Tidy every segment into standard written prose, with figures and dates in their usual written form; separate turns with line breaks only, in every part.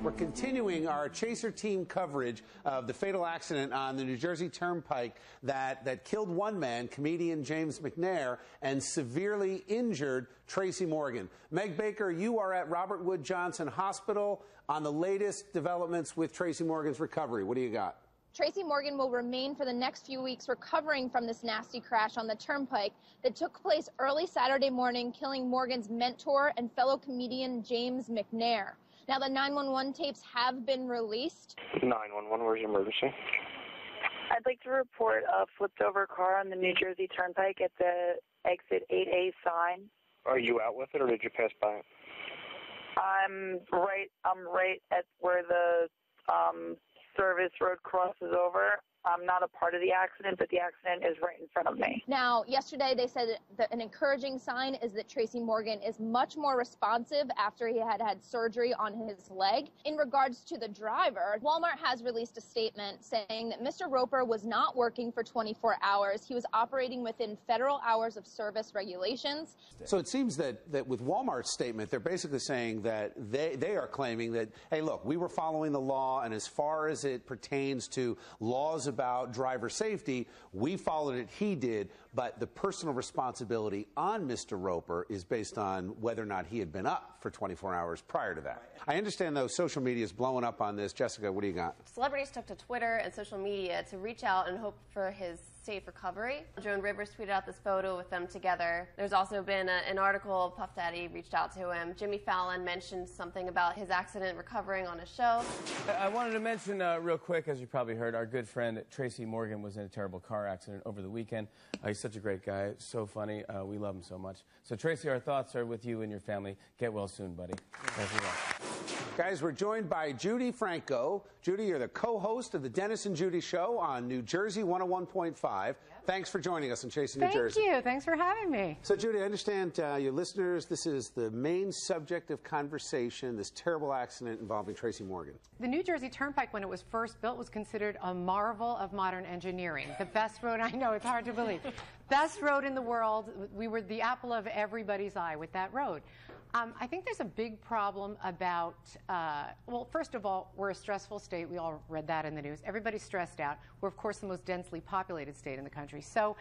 We're continuing our Chaser team coverage of the fatal accident on the New Jersey Turnpike that killed one man, comedian James McNair, and severely injured Tracy Morgan. Meg Baker, you are at Robert Wood Johnson Hospital on the latest developments with Tracy Morgan's recovery. What do you got?
Tracy Morgan will remain for the next few weeks recovering from this nasty crash on the Turnpike that took place early Saturday morning, killing Morgan's mentor and fellow comedian James McNair. Now, the 911 tapes have been released.
911, where's your emergency?
I'd like to report a flipped-over car on the New Jersey Turnpike at the exit 8A sign.
Are you out with it, or did you pass by it?
I'm right at where the service road crosses over. I'm not a part of the accident, but the accident is right in front of me.
Now, yesterday they said that an encouraging sign is that Tracy Morgan is much more responsive after he had surgery on his leg. In regards to the driver, Walmart has released a statement saying that Mr. Roper was not working for 24 hours. He was operating within federal hours of service regulations.
So it seems that with Walmart's statement, they're basically saying that they are claiming that, hey, look, we were following the law, and as far as it pertains to laws about driver safety, we followed it, he did, but the personal responsibility on Mr. Roper is based on whether or not he had been up for 24 hours prior to that. I understand, though, social media is blowing up on this. Jessica, what do you got?
Celebrities took to Twitter and social media to reach out and hope for his safe recovery. Joan Rivers tweeted out this photo with them together. There's also been an article, Puff Daddy reached out to him. Jimmy Fallon mentioned something about his accident recovering on his show.
I wanted to mention real quick, as you probably heard, our good friend Tracy Morgan was in a terrible car accident over the weekend. He's such a great guy, so funny. We love him so much. So Tracy, our thoughts are with you and your family. Get well soon, buddy.
Guys, we're joined by Judy Franco. Judy, you're the co-host of the Dennis and Judy Show on New Jersey 101.5. Yep. Thanks for joining us on Chasing New Jersey.
Thank you. Thanks for having me.
So, Judy, I understand your listeners, this is the main subject of conversation, this terrible accident involving Tracy Morgan.
The New Jersey Turnpike, when it was first built, was considered a marvel of modern engineering. The best road, I know, it's hard to believe. Best road in the world. We were the apple of everybody's eye with that road. I think there's a big problem about, well, first of all, we're a stressful state. We all read that in the news. Everybody's stressed out. We're, of course, the most densely populated state in the country. So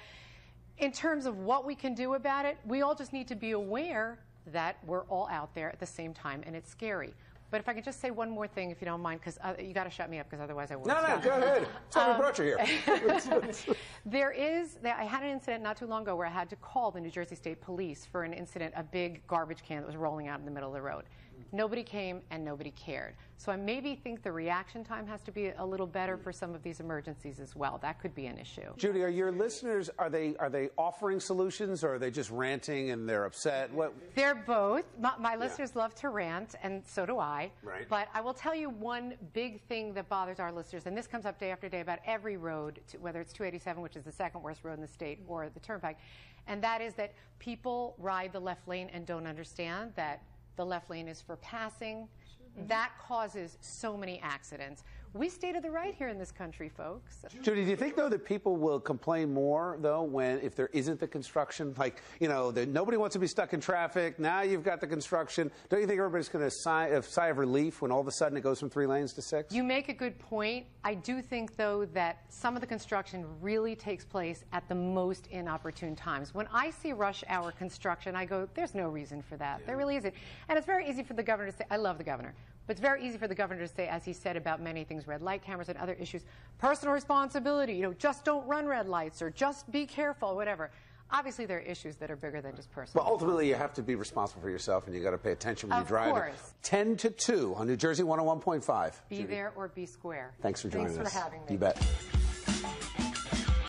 in terms of what we can do about it, we all just need to be aware that we're all out there at the same time, and it's scary. But if I could just say one more thing, if you don't mind, because you got to shut me up, because otherwise I won't.
No, go ahead. Somebody brought you here.
I had an incident not too long ago where I had to call the New Jersey State Police for an incident, a big garbage can that was rolling out in the middle of the road. Nobody came and nobody cared. So I maybe think the reaction time has to be a little better for some of these emergencies as well. That could be an issue.
Judy, are your listeners, are they offering solutions, or are they just ranting and they're upset? What?
They're both. My listeners love to rant, and so do I.
Right.
But I will tell you one big thing that bothers our listeners, and this comes up day after day about every road, whether it's 287, which is the second worst road in the state, or the Turnpike, and that is that people ride the left lane and don't understand that the left lane is for passing. That causes so many accidents. We stay to the right here in this country, folks.
Judy, do you think, though, that people will complain more, though, if there isn't the construction? Like, you know, that nobody wants to be stuck in traffic. Now you've got the construction. Don't you think everybody's going to sigh of relief when all of a sudden it goes from 3 lanes to 6?
You make a good point. I do think, though, that some of the construction really takes place at the most inopportune times. When I see rush hour construction, I go, there's no reason for that. Yeah. There really isn't. And it's very easy for the governor to say, I love the governor. But it's very easy for the governor to say, as he said about many things, red light cameras and other issues, personal responsibility, you know, just don't run red lights or just be careful, whatever. Obviously, there are issues that are bigger than just personal.
Well, ultimately, you have to be responsible for yourself, and you got to pay attention when you drive.
Of course.
10 to 2 on New Jersey 101.5.
Be there or be square.
Thanks for joining us.
Thanks for having me.
You bet.